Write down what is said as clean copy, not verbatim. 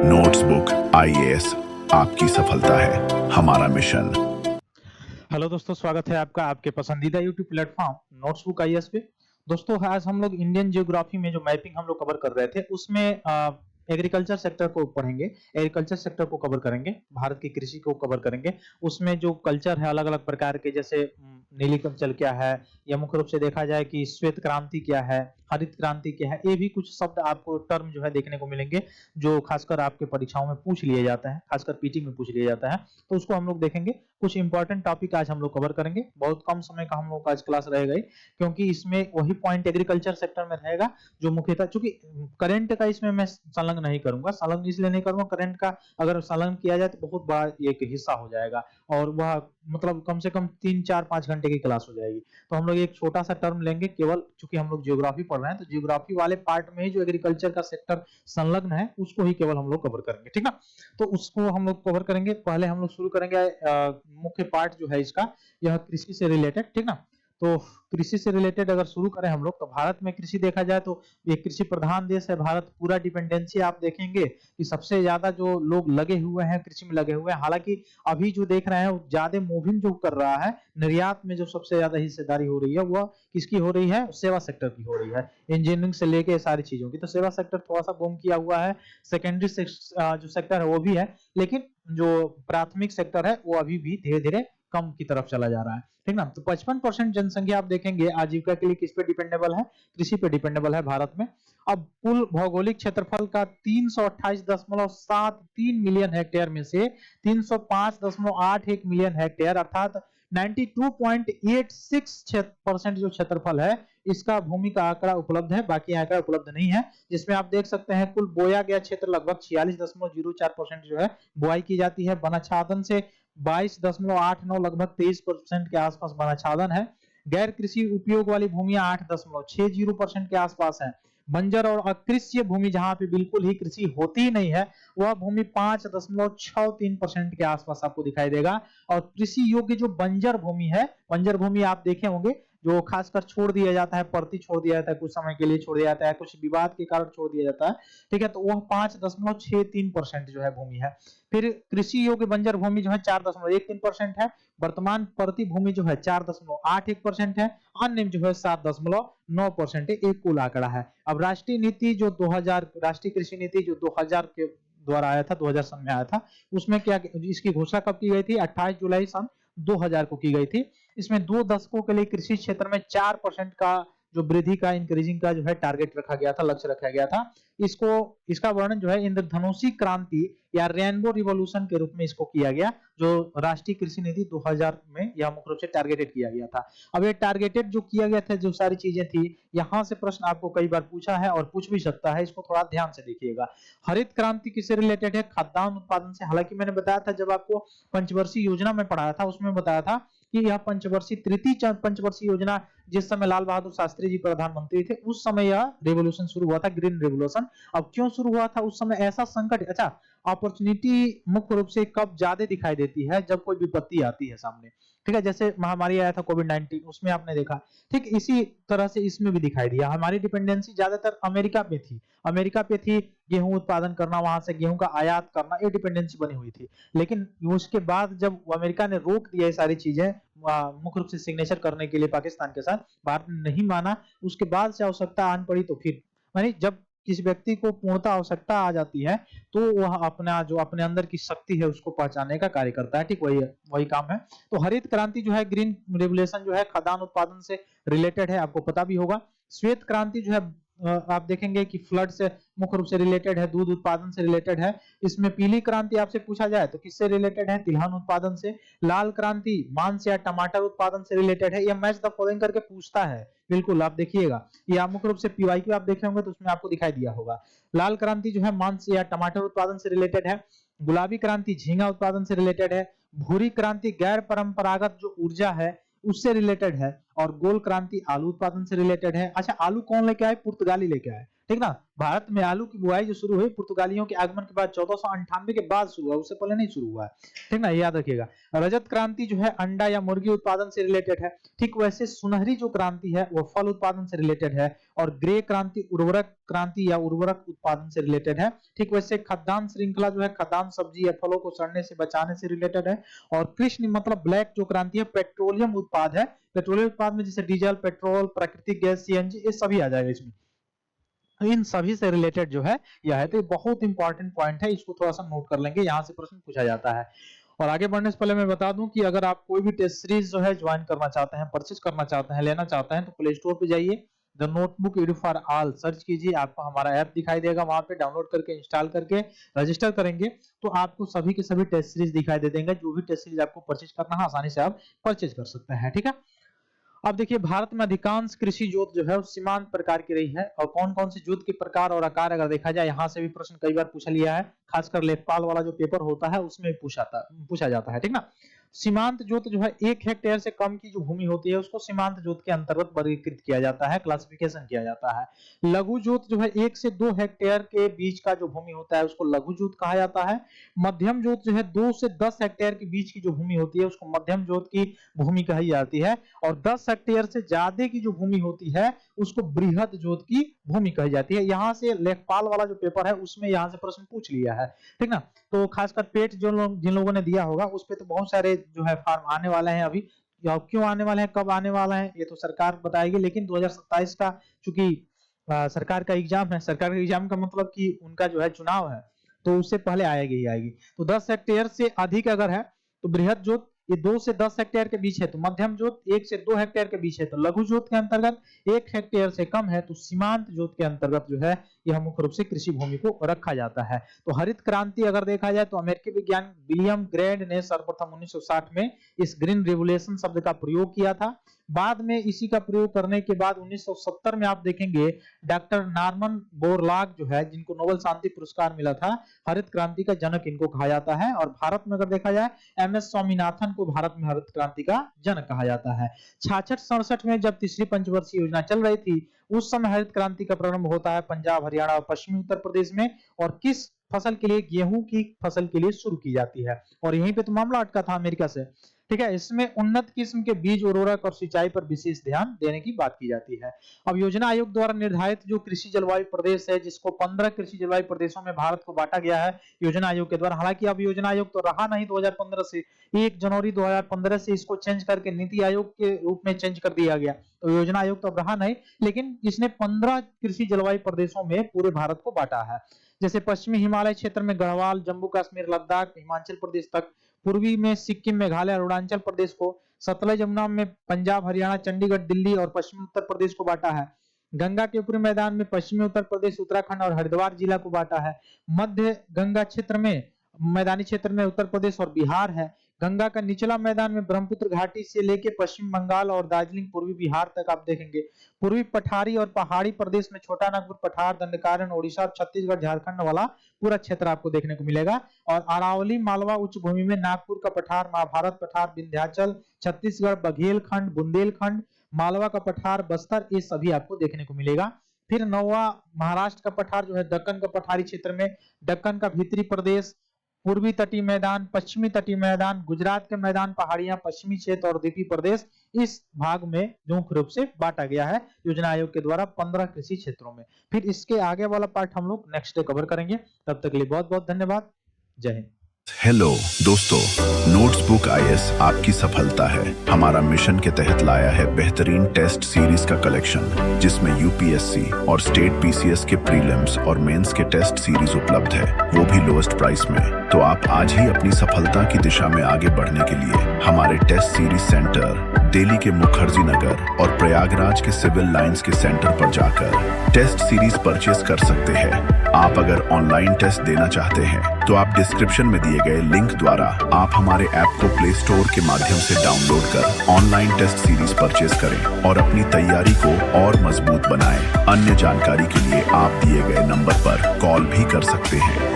Notebook IAS आपकी सफलता है हमारा मिशन। हेलो दोस्तों, स्वागत है आपका आपके पसंदीदा यूट्यूब प्लेटफॉर्म नोट्सबुक आईएएस पे। दोस्तों, आज हम लोग इंडियन जियोग्राफी में जो मैपिंग हम लोग कवर कर रहे थे उसमें एग्रीकल्चर सेक्टर को पढ़ेंगे। एग्रीकल्चर सेक्टर को कवर करेंगे, भारत की कृषि को कवर करेंगे। उसमें जो कल्चर है अलग अलग प्रकार के, जैसे नीली कल्चर क्या है, या मुख्य रूप से देखा जाए कि श्वेत क्रांति क्या है, हरित क्रांति क्या है, ये भी कुछ शब्द आपको टर्म जो है देखने को मिलेंगे जो खासकर आपके परीक्षाओं में पूछ लिए जाते हैं, खासकर पीटी में पूछ लिया जाता है। तो उसको हम लोग देखेंगे। कुछ इंपॉर्टेंट टॉपिक आज हम लोग कवर करेंगे। बहुत कम समय का हम लोग का आज क्लास रहेगा ही, क्योंकि इसमें वही पॉइंट एग्रीकल्चर सेक्टर में रहेगा जो मुख्यतः, चूंकि करंट का इसमें मैं संलग्न नहीं करूंगा। संलग्न इसलिए नहीं करूंगा, करंट का अगर संलग्न किया जाए तो बहुत बड़ा एक हिस्सा हो जाएगा और वह मतलब कम से कम 3 4 5 घंटे की क्लास हो जाएगी। तो हम लोग एक छोटा सा टर्म लेंगे केवल, चूंकि हम लोग जियोग्राफी पढ़ रहे हैं तो जियोग्राफी वाले पार्ट में ही जो एग्रीकल्चर का सेक्टर संलग्न है उसको ही केवल हम लोग कवर करेंगे, ठीक ना। तो उसको हम लोग कवर करेंगे। पहले हम लोग शुरू करेंगे मुख्य पार्ट जो है इसका, यह कृषि से रिलेटेड, ठीक ना। तो कृषि से रिलेटेड अगर शुरू करें हम लोग, तो भारत में कृषि देखा जाए तो ये कृषि प्रधान देश है भारत। पूरा डिपेंडेंसी आप देखेंगे कि सबसे ज्यादा जो लोग लगे हुए हैं कृषि में लगे हुए हैं। हालांकि अभी जो देख रहे हैं ज्यादा मूविंग जो कर रहा है, निर्यात में जो सबसे ज्यादा हिस्सेदारी हो रही है वह किसकी हो रही है? सेवा सेक्टर की हो रही है। इंजीनियरिंग से लेके सारी चीजों की, तो सेवा सेक्टर थोड़ा सा बूम किया हुआ है। सेकेंडरी जो सेक्टर है वो भी है, लेकिन जो प्राथमिक सेक्टर है वो अभी भी धीरे धीरे कम की तरफ चला जा रहा है, ठीक ना। तो 55% जनसंख्या आप देखेंगे आजीविका के लिए किस पे डिपेंडेबल है? कृषि पे डिपेंडेबल है भारत में। अब कुल भौगोलिक क्षेत्रफल का 328.73 मिलियन हेक्टेयर में से 305.81 मिलियन हेक्टेयर अर्थात 92.86% जो क्षेत्रफल है, इसका भूमि का आंकड़ा उपलब्ध है। बाकी आंकड़ा उपलब्ध नहीं है, जिसमें आप देख सकते हैं कुल बोया गया क्षेत्र लगभग 46.04% जो है बुआई की जाती है। वनाच्छादन से 22.89, लगभग 23% के आसपास वनाच्छादन है। गैर कृषि उपयोग वाली भूमियां 8.60% के आसपास है। बंजर और अकृषि भूमि जहां पे बिल्कुल ही कृषि होती ही नहीं है, वह भूमि 5.63% के आसपास आपको दिखाई देगा। और कृषि योग्य जो बंजर भूमि है, बंजर भूमि आप देखे होंगे जो खासकर छोड़ दिया जाता है, परती छोड़ दिया जाता है, कुछ समय के लिए छोड़ दिया जाता है, कुछ विवाद के कारण छोड़ दिया जाता है, ठीक है। तो वह 5.63% जो है भूमि है। फिर कृषि योग्य बंजर भूमि जो है 4.13% है। वर्तमान परती भूमि जो है 4.81% है। अन्य जो है 7.9% है। एक कुल आंकड़ा है। अब राष्ट्रीय नीति जो 2000, राष्ट्रीय कृषि नीति जो 2000 के द्वारा आया था, 2000 सन में आया था, उसमें क्या इसकी घोषणा कब की गई थी? 28 जुलाई सन 2000 को की गई थी। इसमें 2 दशकों के लिए कृषि क्षेत्र में 4% का जो वृद्धि का, इंक्रीजिंग का जो है टारगेट रखा गया था, लक्ष्य रखा गया था। इसको, इसका वर्णन जो है इंद्रधनुषी क्रांति या रेनबो रिवॉल्यूशन के रूप में इसको किया गया, जो राष्ट्रीय कृषि नीति 2000 में यह मुख्य रूप से टारगेटेड किया गया था। अब ये टारगेटेड जो किया गया था, जो सारी चीजें थी, यहां से प्रश्न आपको कई बार पूछा है और पूछ भी सकता है, इसको थोड़ा ध्यान से देखिएगा। हरित क्रांति किससे रिलेटेड है? खाद्यान्न उत्पादन से। हालांकि मैंने बताया था जब आपको पंचवर्षीय योजना में पढ़ाया था, उसमें बताया था कि यह पंचवर्षीय, तृतीय पंचवर्षीय योजना जिस समय लाल बहादुर शास्त्री जी प्रधानमंत्री थे, उस समय यह रेवोल्यूशन शुरू हुआ था, ग्रीन रेवोल्यूशन। अब क्यों शुरू हुआ था उस समय? ऐसा संकट, अच्छा, अपॉर्चुनिटी मुख्य रूप से कब ज्यादा दिखाई देती है? जब कोई विपत्ति आती है सामने, ठीक है। जैसे महामारी आया था कोविड-19, उसमें आपने देखा, ठीक इसी तरह से इसमें भी दिखाई दिया। हमारी डिपेंडेंसी ज्यादातर अमेरिका पे थी, अमेरिका पे थी। गेहूं उत्पादन करना, वहां से गेहूं का आयात करना, ये डिपेंडेंसी बनी हुई थी। लेकिन उसके बाद जब अमेरिका ने रोक दिया ये सारी चीजें, मुख्य रूप से सिग्नेचर करने के लिए पाकिस्तान के साथ, भारत ने नहीं माना, उसके बाद से आवश्यकता आन पड़ी। तो फिर मानी जब किसी व्यक्ति को पूर्णता आवश्यकता आ जाती है, तो वह अपना जो अपने अंदर की शक्ति है उसको पहचानने का कार्य करता है, ठीक वही वही काम है। तो हरित क्रांति जो है, ग्रीन रेवोल्यूशन जो है, खाद्यान्न उत्पादन से रिलेटेड है, आपको पता भी होगा। श्वेत क्रांति जो है, आप देखेंगे कि फ्लड से मुख्य रूप से रिलेटेड है, दूध उत्पादन से रिलेटेड है। इसमें पीली क्रांति आपसे पूछा जाए तो किससे रिलेटेड है? तिलहन उत्पादन से। लाल क्रांति मांस या टमाटर उत्पादन से रिलेटेड है। यह मैच द फॉलोइंग करके पूछता है, बिल्कुल आप देखिएगा। ये मुख्य रूप से पीवाईक्यू आप देखे होंगे तो उसमें आपको दिखाई दिया होगा। लाल क्रांति जो है मांस या टमाटर उत्पादन से रिलेटेड है। गुलाबी क्रांति झींगा उत्पादन से रिलेटेड है। भूरी क्रांति गैर परंपरागत जो ऊर्जा है उससे रिलेटेड है। और गोल क्रांति आलू उत्पादन से रिलेटेड है। अच्छा, आलू कौन लेके आए? पुर्तगाली लेके आए, ठीक ना। भारत में आलू की बुआई जो शुरू हुई पुर्तगालियों के आगमन के बाद 1498 के बाद शुरू हुआ, उससे पहले नहीं शुरू हुआ है, ठीक ना, याद रखिएगा। रजत क्रांति जो है अंडा या मुर्गी उत्पादन से रिलेटेड है, ठीक वैसे सुनहरी जो क्रांति है वो फल उत्पादन से रिलेटेड है, और ग्रे क्रांति उर्वरक क्रांति या उर्वरक उत्पादन से रिलेटेड है, ठीक वैसे खाद्यान्न श्रृंखला जो है खाद्यान्न सब्जी या फलों को सड़ने से बचाने से रिलेटेड है, और कृष्ण मतलब ब्लैक जो क्रांति है पेट्रोलियम उत्पाद है, पेट्रोलियम उत्पाद में जैसे डीजल, पेट्रोल, प्राकृतिक गैस, सीएनजी, ये सभी आ जाएगा इसमें, इन सभी से रिलेटेड जो है यह है। तो ये बहुत इंपॉर्टेंट पॉइंट है, इसको थोड़ा सा नोट कर लेंगे, यहाँ से प्रश्न पूछा जाता है। और आगे बढ़ने से पहले मैं बता दूं कि अगर आप कोई भी टेस्ट सीरीज जो है ज्वाइन करना चाहते हैं, परचेज करना चाहते हैं, लेना चाहते हैं, तो प्ले स्टोर पे जाइए, the notebook edu for all search कीजिए, आपको हमारा ऐप दिखाई देगा, वहां पे डाउनलोड करके इंस्टॉल करके रजिस्टर करेंगे तो आपको सभी के सभी टेस्ट सीरीज दिखाई दे देंगे। जो भी टेस्ट सीरीज आपको परचेज करना है आसानी से आप परचेज कर सकते हैं, ठीक है। अब देखिए भारत में अधिकांश कृषि जोत जो है सीमांत प्रकार की रही है, और कौन कौन से जोत के प्रकार और आकार अगर देखा जाए, यहाँ से भी प्रश्न कई बार पूछा लिया है, खासकर लेखपाल वाला जो पेपर होता है उसमें पूछा जाता है, ठीक ना। सीमांत जोत जो है 1 हेक्टेयर से कम की जो भूमि होती है उसको सीमांत जोत के अंतर्गत वर्गीकृत किया जाता है, क्लासिफिकेशन किया जाता है। लघु जोत जो है 1 से 2 हेक्टेयर के बीच का जो भूमि होता है उसको लघु जोत कहा जाता है। मध्यम जोत जो है 2 से 10 हेक्टेयर के बीच की जो भूमि होती है उसको मध्यम जोत की भूमि कही जाती है, और 10 हेक्टेयर से ज्यादा की जो भूमि होती है उसको बृहद जोत की भूमि कही जाती है। यहाँ से लेखपाल वाला जो पेपर है उसमें यहाँ से प्रश्न पूछ लिया है, ठीक ना। तो खासकर पेट जिन लोगों ने दिया होगा उस पे तो बहुत सारे जो है फॉर्म आने वाले हैं अभी, या क्यों आने वाले हैं, कब आने वाला है, ये तो सरकार बताएगी, लेकिन 2027 का चूंकि सरकार का एग्जाम है, सरकार का एग्जाम का मतलब कि उनका जो है चुनाव है, तो उससे पहले आएगी। तो 10 हेक्टेयर से अधिक अगर है तो बृहद जोत, ये 2 से 10 हेक्टेयर के बीच है तो मध्यम जोत, 1 से 2 हेक्टेयर के बीच है तो लघु जोत के अंतर्गत, 1 हेक्टेयर से कम है तो सीमांत जोत के अंतर्गत जो है यह मुख्य रूप से कृषि भूमि को रखा जाता है। तो हरित क्रांति अगर देखा जाए तो अमेरिकी विज्ञान विलियम ग्रैंड ने सर्वप्रथम 1960 में इस ग्रीन रेवोल्यूशन शब्द का प्रयोग किया था। बाद में इसी का प्रयोग करने के बाद 1970 में आप देखेंगे डॉक्टर नॉर्मन बोरलॉग जो है, जिनको नोबेल शांति पुरस्कार मिला था, हरित क्रांति का जनक इनको कहा जाता है। और भारत में अगर देखा जाए एमएस स्वामीनाथन को भारत में हरित क्रांति का जनक कहा जाता है। 66-67 में जब तीसरी पंचवर्षीय योजना चल रही थी उस समय हरित क्रांति का प्रारंभ होता है पंजाब, हरियाणा और पश्चिमी उत्तर प्रदेश में, और किस फसल के लिए, गेहूं की फसल के लिए शुरू की जाती है, और यहीं पे तो मामला अटका था अमेरिका से, ठीक है। इसमें उन्नत किस्म के बीज, उर्वरक और सिंचाई पर विशेष ध्यान देने की बात की जाती है। अब योजना आयोग द्वारा निर्धारित जो कृषि जलवायु प्रदेश है, जिसको 15 कृषि जलवायु प्रदेशों में भारत को बांटा गया है योजना आयोग के द्वारा, हालांकि अब योजना आयोग तो रहा नहीं 2015 से, 1 जनवरी 2015 से इसको चेंज करके नीति आयोग के रूप में चेंज कर दिया गया, तो योजना आयोग तो अब रहा नहीं, लेकिन इसने 15 कृषि जलवायु प्रदेशों में पूरे भारत को बांटा है। जैसे पश्चिमी हिमालय क्षेत्र में गढ़वाल, जम्मू कश्मीर, लद्दाख, हिमाचल प्रदेश तक, पूर्वी में सिक्किम, मेघालय, अरुणाचल प्रदेश को, सतलज यमुना में पंजाब, हरियाणा, चंडीगढ़, दिल्ली और पश्चिमी उत्तर प्रदेश को बांटा है। गंगा के ऊपरी मैदान में पश्चिमी उत्तर प्रदेश, उत्तराखंड और हरिद्वार जिला को बांटा है। मध्य गंगा क्षेत्र में, मैदानी क्षेत्र में उत्तर प्रदेश और बिहार है। गंगा का निचला मैदान में ब्रह्मपुत्र घाटी से लेके पश्चिम बंगाल और दार्जिलिंग पूर्वी बिहार तक आप देखेंगे। पूर्वी पठारी और पहाड़ी प्रदेश में छोटा नागपुर, पठार, दंडकारण्य, ओडिशा और छत्तीसगढ़, झारखंड वाला पूरा क्षेत्र आपको देखने को मिलेगा। और अरावली मालवा उच्च भूमि में नागपुर का पठार, महाभारत पठार, विंध्याचल, छत्तीसगढ़, बघेलखंड, बुंदेलखंड, मालवा का पठार, बस्तर, ये सभी आपको देखने को मिलेगा। फिर नौवा महाराष्ट्र का पठार जो है दक्कन का पठारी क्षेत्र में, दक्कन का भीतरी प्रदेश, पूर्वी तटीय मैदान, पश्चिमी तटीय मैदान, गुजरात के मैदान, पहाड़ियां, पश्चिमी क्षेत्र और द्वीपीय प्रदेश, इस भाग में मुख्य रूप से बांटा गया है योजना आयोग के द्वारा 15 कृषि क्षेत्रों में। फिर इसके आगे वाला पार्ट हम लोग नेक्स्ट डे कवर करेंगे। तब तक के लिए बहुत बहुत धन्यवाद। जय हिंद। हेलो दोस्तों, नोट्सबुक आईएएस आपकी सफलता है हमारा मिशन के तहत लाया है बेहतरीन टेस्ट सीरीज का कलेक्शन, जिसमें यूपीएससी और स्टेट पीसीएस के प्रीलिम्स और मेंस के टेस्ट सीरीज उपलब्ध है, वो भी लोएस्ट प्राइस में। तो आप आज ही अपनी सफलता की दिशा में आगे बढ़ने के लिए हमारे टेस्ट सीरीज सेंटर दिल्ली के मुखर्जी नगर और प्रयागराज के सिविल लाइंस के सेंटर पर जाकर टेस्ट सीरीज परचेज कर सकते हैं। आप अगर ऑनलाइन टेस्ट देना चाहते हैं तो आप डिस्क्रिप्शन में दिए गए लिंक द्वारा आप हमारे ऐप को प्ले स्टोर के माध्यम से डाउनलोड कर ऑनलाइन टेस्ट सीरीज परचेज करें और अपनी तैयारी को और मजबूत बनाएं। अन्य जानकारी के लिए आप दिए गए नंबर पर कॉल भी कर सकते हैं।